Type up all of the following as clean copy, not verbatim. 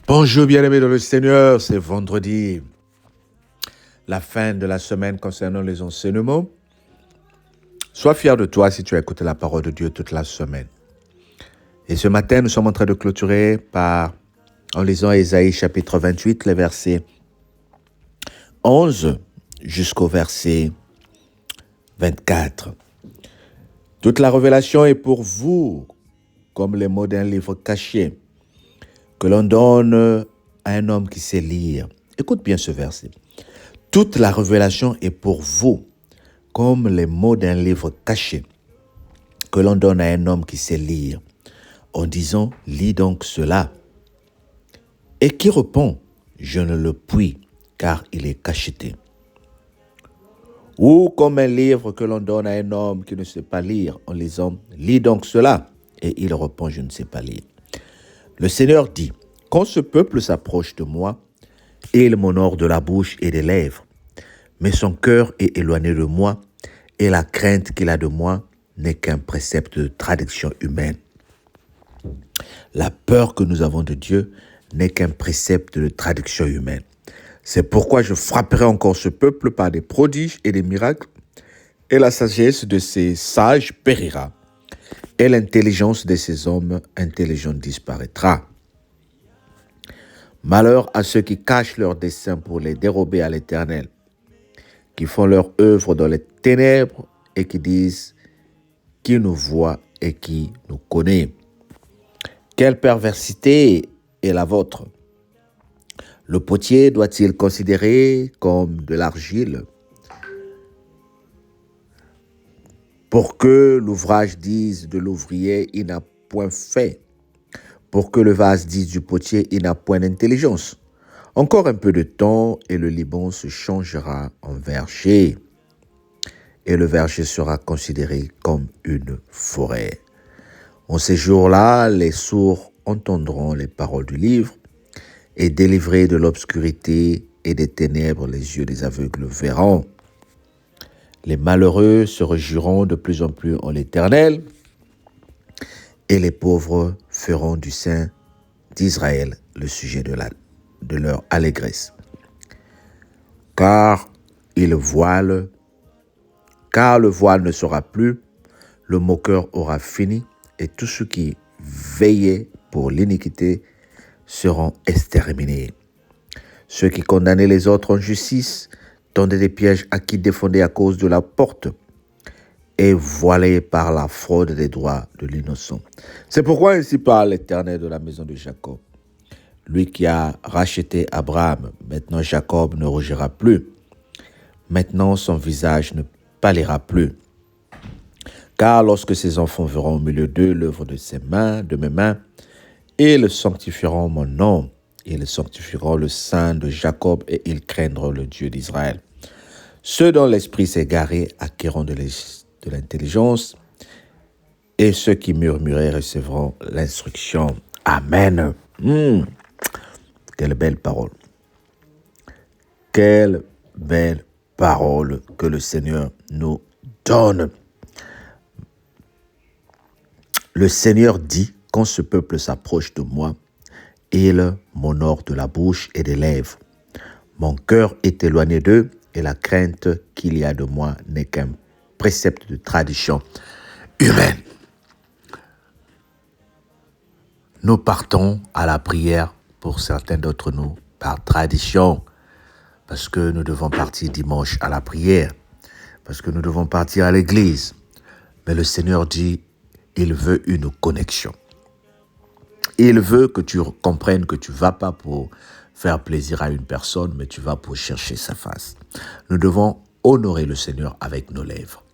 Bonjour bien-aimés dans le Seigneur, c'est vendredi, la fin de la semaine concernant les enseignements. Sois fier de toi si tu as écouté la parole de Dieu toute la semaine. Et ce matin, nous sommes en train de clôturer en lisant Ésaïe chapitre 28, les versets 11 jusqu'au verset 24. Toute la révélation est pour vous, comme les mots d'un livre caché, que l'on donne à un homme qui sait lire. Écoute bien ce verset. Toute la révélation est pour vous, comme les mots d'un livre caché, que l'on donne à un homme qui sait lire, en disant, lis donc cela. Et qui répond, je ne le puis, car il est cacheté. Ou comme un livre que l'on donne à un homme qui ne sait pas lire, en lisant, lis donc cela. Et il répond, je ne sais pas lire. Le Seigneur dit, quand ce peuple s'approche de moi, il m'honore de la bouche et des lèvres, mais son cœur est éloigné de moi, et la crainte qu'il a de moi n'est qu'un précepte de traduction humaine. La peur que nous avons de Dieu n'est qu'un précepte de traduction humaine. C'est pourquoi je frapperai encore ce peuple par des prodiges et des miracles, et la sagesse de ces sages périra, et l'intelligence de ces hommes intelligents disparaîtra. Malheur à ceux qui cachent leurs desseins pour les dérober à l'Éternel, qui font leur œuvre dans les ténèbres et qui disent qui nous voit et qui nous connaît. Quelle perversité est la vôtre? Le potier doit-il considérer comme de l'argile pour que l'ouvrage dise de l'ouvrier, il n'a point fait, pour que le vase dise du potier, il n'a point d'intelligence. Encore un peu de temps et le Liban se changera en verger, et le verger sera considéré comme une forêt. En ces jours-là, les sourds entendront les paroles du livre, et délivrés de l'obscurité et des ténèbres, les yeux des aveugles verront. Les malheureux se réjouiront de plus en plus en l'Éternel, et les pauvres feront du sein d'Israël le sujet de leur allégresse. Car le voile ne sera plus, le moqueur aura fini, et tous ceux qui veillaient pour l'iniquité seront exterminés. Ceux qui condamnaient les autres en justice tendaient des pièges à qui défendaient à cause de la porte, et voilés par la fraude des droits de l'innocent. C'est pourquoi ainsi parle l'Éternel de la maison de Jacob. Lui qui a racheté Abraham, maintenant Jacob ne rougira plus. Maintenant son visage ne pâlira plus. Car lorsque ses enfants verront au milieu d'eux l'œuvre de mes mains, ils sanctifieront mon nom, ils sanctifieront le sein de Jacob et ils craindront le Dieu d'Israël. Ceux dont l'esprit s'est garé acquerront de l'intelligence, et ceux qui murmuraient recevront l'instruction. Amen. Quelle belle parole. Quelle belle parole que le Seigneur nous donne. Le Seigneur dit, quand ce peuple s'approche de moi, il m'honore de la bouche et des lèvres. Mon cœur est éloigné d'eux, et la crainte qu'il y a de moi n'est qu'un précepte de tradition humaine. Nous partons à la prière pour certains d'entre nous par tradition, parce que nous devons partir dimanche à la prière, parce que nous devons partir à l'église. Mais le Seigneur dit, il veut une connexion. Il veut que tu comprennes que tu ne vas pas pour faire plaisir à une personne, mais tu vas pour chercher sa face. Nous devons honorer le Seigneur avec nos lèvres.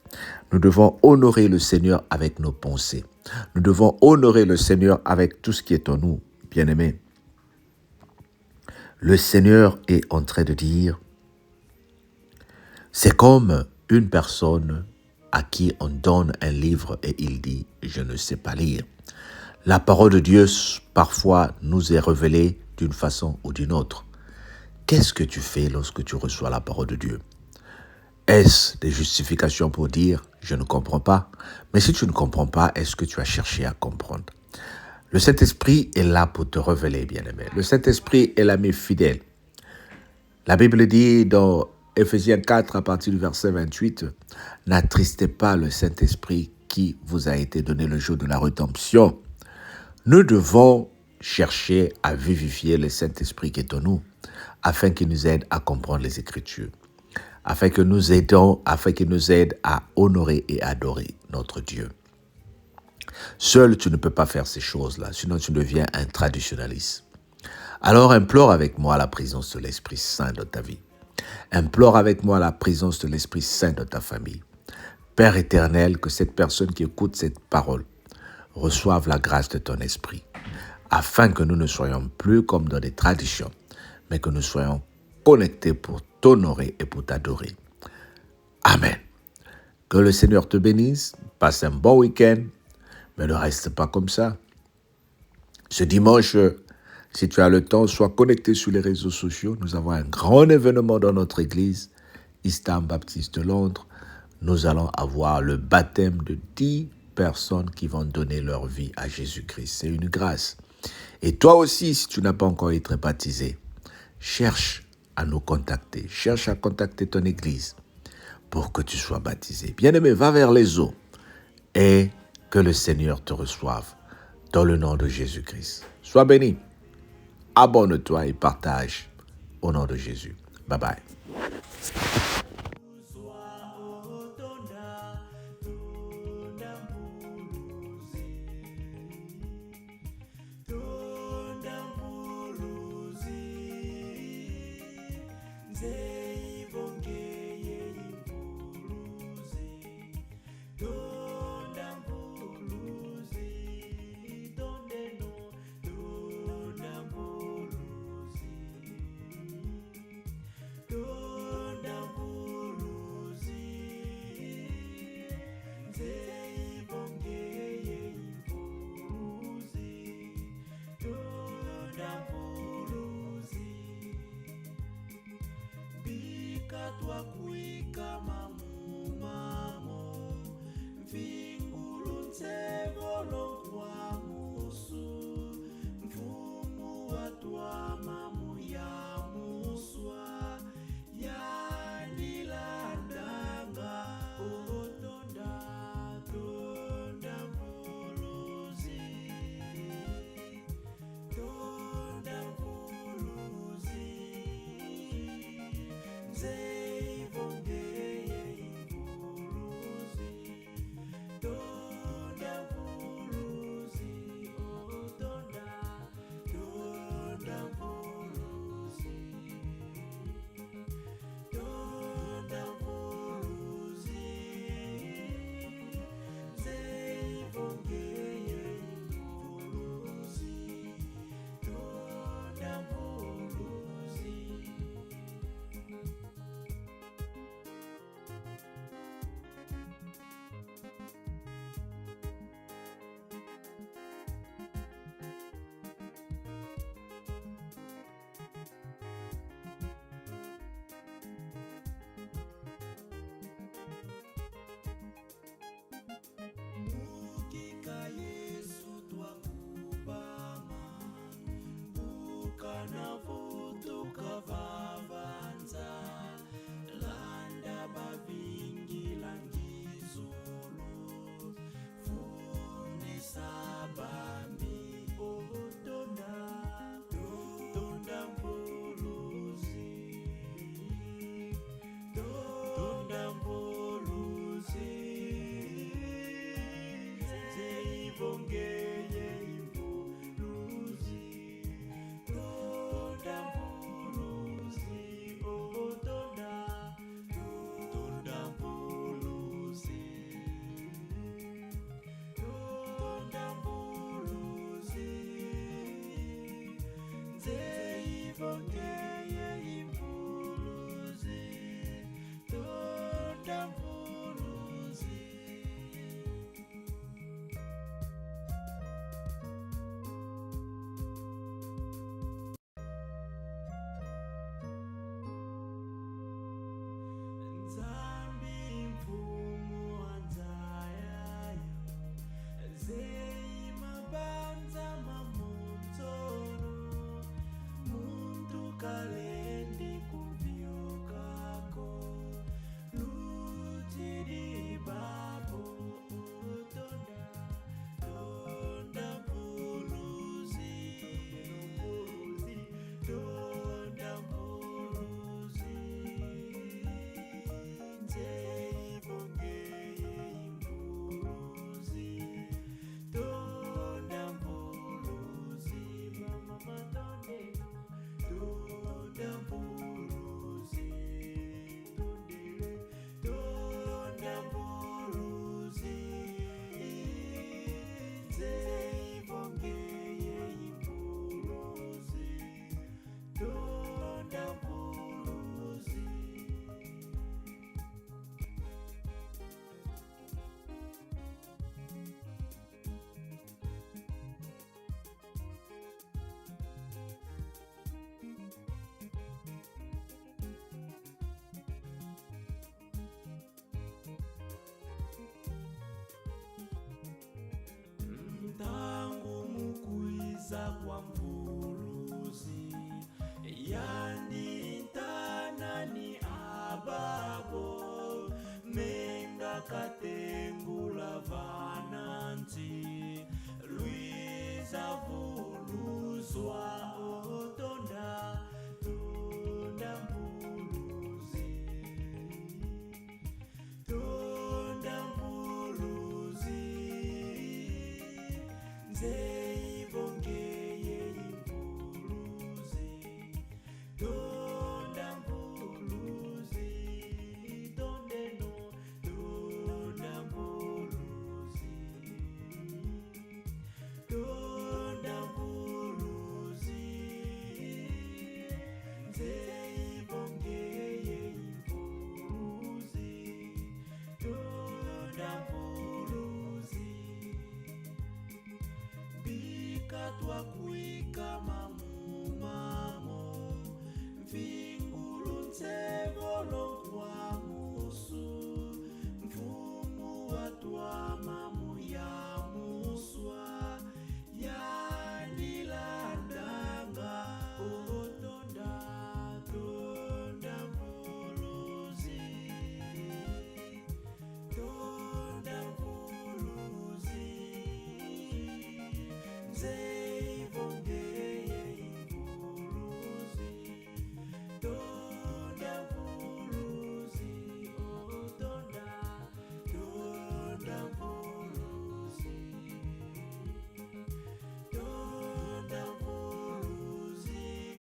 Nous devons honorer le Seigneur avec nos pensées. Nous devons honorer le Seigneur avec tout ce qui est en nous, bien-aimés. Le Seigneur est en train de dire, c'est comme une personne à qui on donne un livre et il dit « je ne sais pas lire ». La parole de Dieu, parfois, nous est révélée d'une façon ou d'une autre. Qu'est-ce que tu fais lorsque tu reçois la parole de Dieu? Est-ce des justifications pour dire « je ne comprends pas » Mais si tu ne comprends pas, est-ce que tu as cherché à comprendre? Le Saint-Esprit est là pour te révéler, bien-aimé. Le Saint-Esprit est l'ami fidèle. La Bible dit dans Éphésiens 4, à partir du verset 28, « N'attristez pas le Saint-Esprit qui vous a été donné le jour de la rédemption. » Nous devons chercher à vivifier le Saint-Esprit qui est en nous, afin qu'il nous aide à comprendre les Écritures, afin qu'il nous aide à honorer et adorer notre Dieu. Seul, tu ne peux pas faire ces choses-là, sinon tu deviens un traditionnaliste. Alors implore avec moi la présence de l'Esprit Saint dans ta vie. Implore avec moi la présence de l'Esprit Saint dans ta famille. Père éternel, que cette personne qui écoute cette parole reçoive la grâce de ton esprit, afin que nous ne soyons plus comme dans des traditions, mais que nous soyons connectés pour t'honorer et pour t'adorer. Amen. Que le Seigneur te bénisse, passe un bon week-end, mais ne reste pas comme ça. Ce dimanche, si tu as le temps, sois connecté sur les réseaux sociaux. Nous avons un grand événement dans notre église, Eastham Baptiste de Londres. Nous allons avoir le baptême de 10 personnes qui vont donner leur vie à Jésus-Christ. C'est une grâce. Et toi aussi, si tu n'as pas encore été baptisé, cherche à nous contacter. Cherche à contacter ton église pour que tu sois baptisé. Bien-aimé, va vers les eaux et que le Seigneur te reçoive dans le nom de Jésus-Christ. Sois béni. Abonne-toi et partage au nom de Jésus. Bye bye. Kuika mamu mamo mvingulu ntsevolo kwa musu mfumu watwa mamu ya muswa ya nilandanga otonda tonda mvuluzi tonda mvuluzi Luisa kwa mvuluzi yandintana ni ababo menga katengula vananzi Luisa